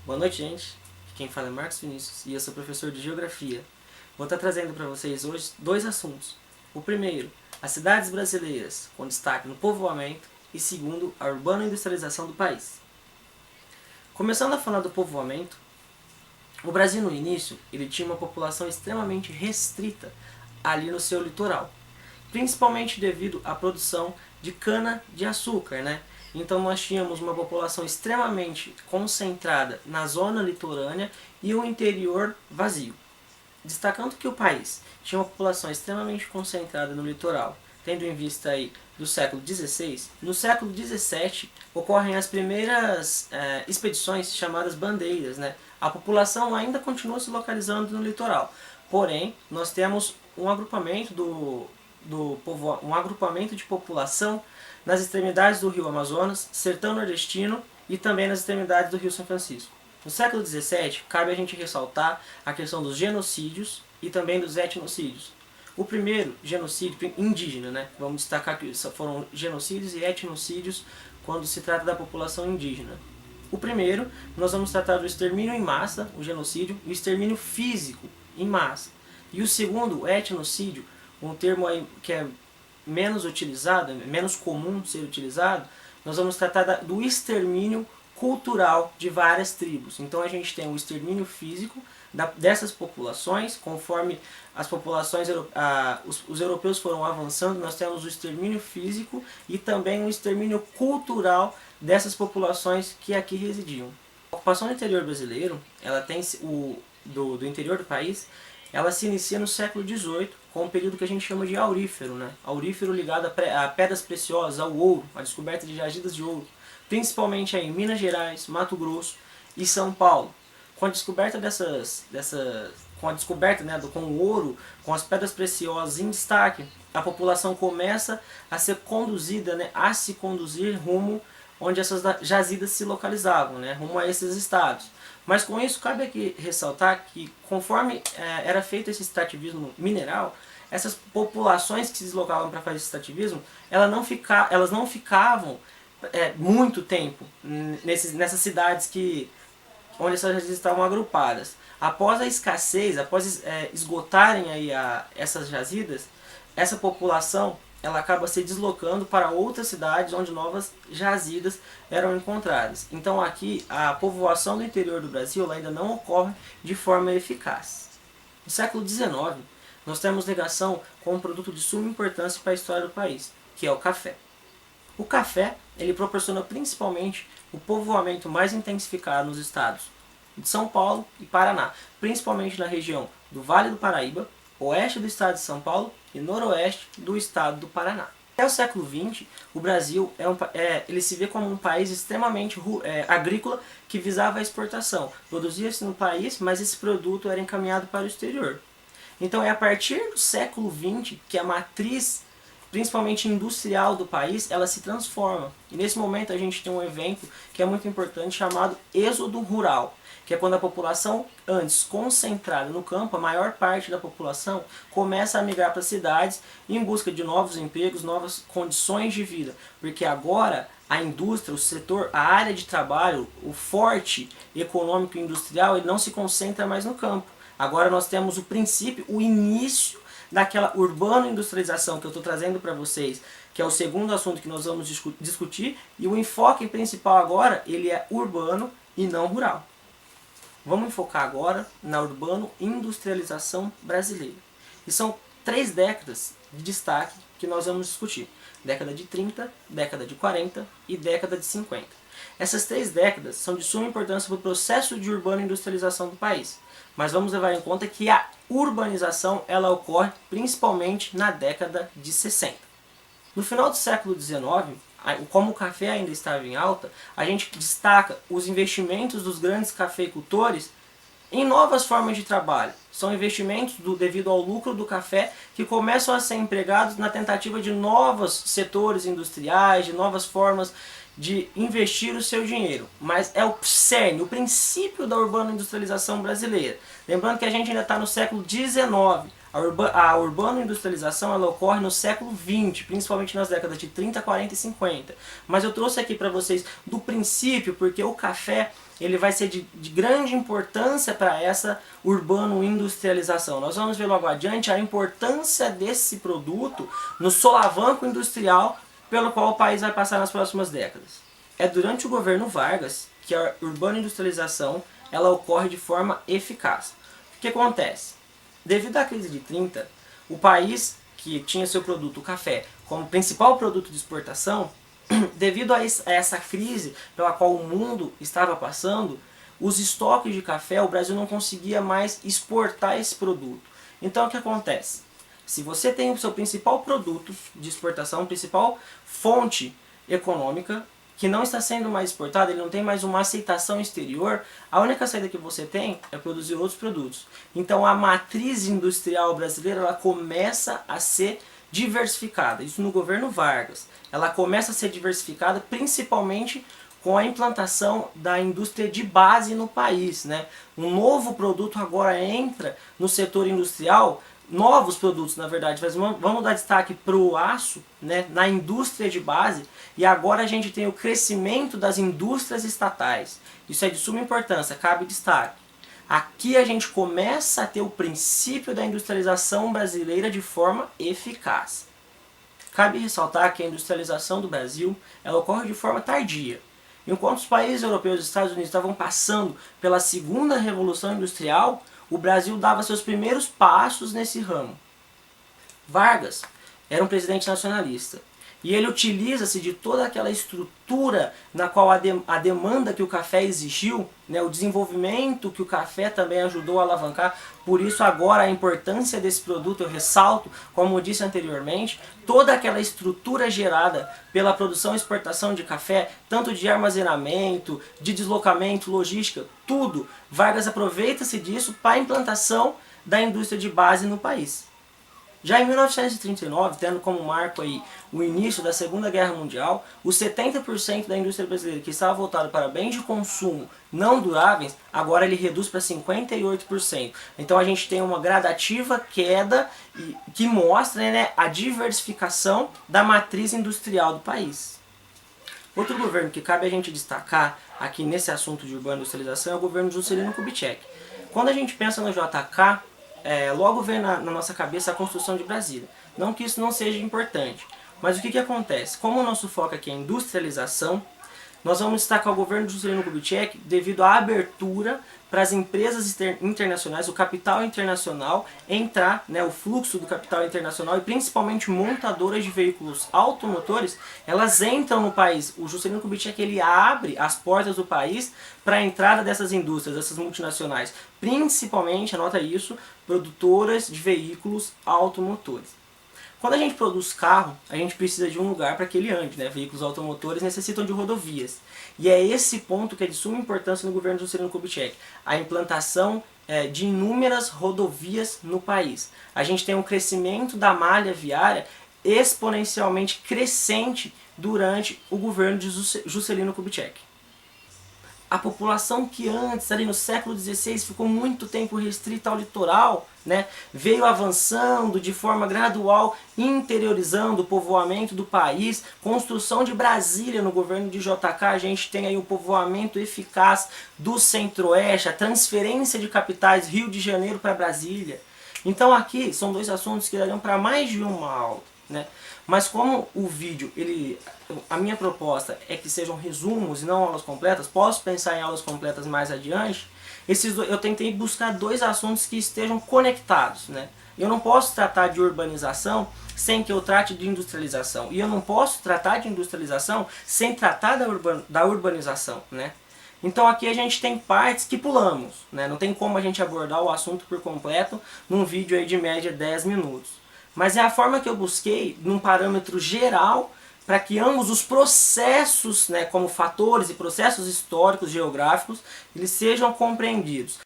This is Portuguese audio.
Boa noite, gente. Quem fala é Marcos Vinícius e eu sou professor de Geografia. Vou estar trazendo para vocês hoje dois assuntos. O primeiro, as cidades brasileiras, com destaque no povoamento, e segundo, a urbana industrialização do país. Começando a falar do povoamento, o Brasil no início ele tinha uma população extremamente restrita ali no seu litoral, principalmente devido à produção de cana-de-açúcar, né? Então nós tínhamos uma população extremamente concentrada na zona litorânea e o interior vazio. Destacando que o país tinha uma população extremamente concentrada no litoral, tendo em vista aí do século XVI, no século XVII ocorrem as primeiras expedições chamadas bandeiras, né? A população ainda continua se localizando no litoral, porém nós temos um agrupamento um agrupamento de população nas extremidades do rio Amazonas, sertão nordestino e também nas extremidades do rio São Francisco. No século XVII, cabe a gente ressaltar a questão dos genocídios e também dos etnocídios. O primeiro, genocídio indígena, né? Vamos destacar que foram genocídios e etnocídios quando se trata da população indígena. O primeiro, nós vamos tratar do extermínio em massa, o genocídio, e o extermínio físico em massa. E o segundo, o etnocídio, um termo aí que é menos utilizado, menos comum ser utilizado, nós vamos tratar do extermínio cultural de várias tribos. Então a gente tem o extermínio físico dessas populações, conforme as populações, os europeus foram avançando, nós temos o extermínio físico e também o extermínio cultural dessas populações que aqui residiam. A ocupação do interior brasileiro, ela tem do interior do país, ela se inicia no século XVIII, com um período que a gente chama de aurífero, né? Aurífero ligado a pedras preciosas, ao ouro, a descoberta de jazidas de ouro, principalmente aí em Minas Gerais, Mato Grosso e São Paulo. Com a descoberta com o ouro, com as pedras preciosas em destaque, a população começa a ser conduzida, né, a se conduzir rumo onde essas jazidas se localizavam, né, rumo a esses estados. Mas com isso cabe aqui ressaltar que conforme era feito esse extrativismo mineral, essas populações que se deslocavam para fazer esse extrativismo, elas não ficavam muito tempo nessas cidades onde essas jazidas estavam agrupadas. Após a escassez, após esgotarem aí essas jazidas, essa população ela acaba se deslocando para outras cidades onde novas jazidas eram encontradas. Então aqui a povoação do interior do Brasil ainda não ocorre de forma eficaz. No século XIX, nós temos negação como um produto de suma importância para a história do país, que é o café. O café ele proporciona principalmente o povoamento mais intensificado nos estados de São Paulo e Paraná, principalmente na região do Vale do Paraíba, oeste do estado de São Paulo e noroeste do estado do Paraná. Até o século XX, o Brasil ele se vê como um país extremamente agrícola que visava a exportação. Produzia-se no país, mas esse produto era encaminhado para o exterior. Então é a partir do século XX que a matriz, principalmente industrial do país, ela se transforma. E nesse momento a gente tem um evento que é muito importante chamado êxodo rural, que é quando a população antes concentrada no campo, a maior parte da população começa a migrar para as cidades em busca de novos empregos, novas condições de vida, porque agora a indústria, o setor, a área de trabalho, o forte econômico e industrial, ele não se concentra mais no campo. Agora nós temos o princípio, o início daquela urbano-industrialização que eu estou trazendo para vocês, que é o segundo assunto que nós vamos discutir, e o enfoque principal agora, ele é urbano e não rural. Vamos focar agora na urbano-industrialização brasileira. E são 3 décadas de destaque que nós vamos discutir. Década de 30, década de 40 e década de 50. Essas 3 décadas são de suma importância para o processo de urbano-industrialização do país. Mas vamos levar em conta que a urbanização ela ocorre principalmente na década de 60. No final do século XIX, como o café ainda estava em alta, a gente destaca os investimentos dos grandes cafeicultores em novas formas de trabalho. São investimentos devido ao lucro do café que começam a ser empregados na tentativa de novos setores industriais, de novas formas de investir o seu dinheiro. Mas é o cerne, o princípio da urbano-industrialização brasileira. Lembrando que a gente ainda está no século XIX. A urbano-industrialização ela ocorre no século XX, principalmente nas décadas de 30, 40 e 50. Mas eu trouxe aqui para vocês do princípio, porque o café ele vai ser de grande importância para essa urbano-industrialização. Nós vamos ver logo adiante a importância desse produto no solavanco industrial pelo qual o país vai passar nas próximas décadas. É durante o governo Vargas que a urbano-industrialização ela ocorre de forma eficaz. O que acontece? Devido à crise de 30, o país que tinha seu produto, o café, como principal produto de exportação, devido a essa crise pela qual o mundo estava passando, os estoques de café, o Brasil não conseguia mais exportar esse produto. Então o que acontece? Se você tem o seu principal produto de exportação, principal fonte econômica, que não está sendo mais exportado, ele não tem mais uma aceitação exterior, a única saída que você tem é produzir outros produtos. Então a matriz industrial brasileira ela começa a ser diversificada, isso no governo Vargas. Ela começa a ser diversificada principalmente com a implantação da indústria de base no país, né? Um novo produto agora entra no setor industrial, novos produtos na verdade, mas vamos dar destaque para o aço, né, na indústria de base, e agora a gente tem o crescimento das indústrias estatais. Isso é de suma importância, cabe destaque. Aqui a gente começa a ter o princípio da industrialização brasileira de forma eficaz. Cabe ressaltar que a industrialização do Brasil ela ocorre de forma tardia. Enquanto os países europeus e os Estados Unidos estavam passando pela segunda revolução industrial, o Brasil dava seus primeiros passos nesse ramo. Vargas era um presidente nacionalista e ele utiliza-se de toda aquela estrutura na qual a demanda que o café exigiu, né, o desenvolvimento que o café também ajudou a alavancar, por isso agora a importância desse produto eu ressalto, como eu disse anteriormente, toda aquela estrutura gerada pela produção e exportação de café, tanto de armazenamento, de deslocamento, logística, tudo, Vargas aproveita-se disso para a implantação da indústria de base no país. Já em 1939, tendo como marco aí o início da Segunda Guerra Mundial, os 70% da indústria brasileira que estava voltada para bens de consumo não duráveis, agora ele reduz para 58%. Então a gente tem uma gradativa queda que mostra, né, a diversificação da matriz industrial do país. Outro governo que cabe a gente destacar aqui nesse assunto de urbana industrialização é o governo de Juscelino Kubitschek. Quando a gente pensa no JK, logo vem na nossa cabeça a construção de Brasília. Não que isso não seja importante, mas o que acontece? Como o nosso foco aqui é industrialização, nós vamos destacar o governo de Juscelino Kubitschek devido à abertura para as empresas internacionais, o capital internacional entrar, né, o fluxo do capital internacional e principalmente montadoras de veículos automotores, elas entram no país. O Juscelino Kubitschek ele abre as portas do país para a entrada dessas indústrias, dessas multinacionais, principalmente, anota isso, produtoras de veículos automotores. Quando a gente produz carro, a gente precisa de um lugar para que ele ande, né? Veículos automotores necessitam de rodovias. E é esse ponto que é de suma importância no governo de Juscelino Kubitschek, a implantação de inúmeras rodovias no país. A gente tem um crescimento da malha viária exponencialmente crescente durante o governo de Juscelino Kubitschek. A população que antes, ali no século XVI, ficou muito tempo restrita ao litoral, né, veio avançando de forma gradual, interiorizando o povoamento do país, construção de Brasília no governo de JK, a gente tem aí o povoamento eficaz do centro-oeste, a transferência de capitais Rio de Janeiro para Brasília. Então aqui são dois assuntos que dariam para mais de uma aula, né? Mas como o vídeo, a minha proposta é que sejam resumos e não aulas completas, posso pensar em aulas completas mais adiante, eu tentei buscar dois assuntos que estejam conectados, né? Eu não posso tratar de urbanização sem que eu trate de industrialização, e eu não posso tratar de industrialização sem tratar da urbanização, né? Então aqui a gente tem partes que pulamos, né? Não tem como a gente abordar o assunto por completo num vídeo aí de média 10 minutos. Mas é a forma que eu busquei, num parâmetro geral, para que ambos os processos, né, como fatores e processos históricos, geográficos, eles sejam compreendidos.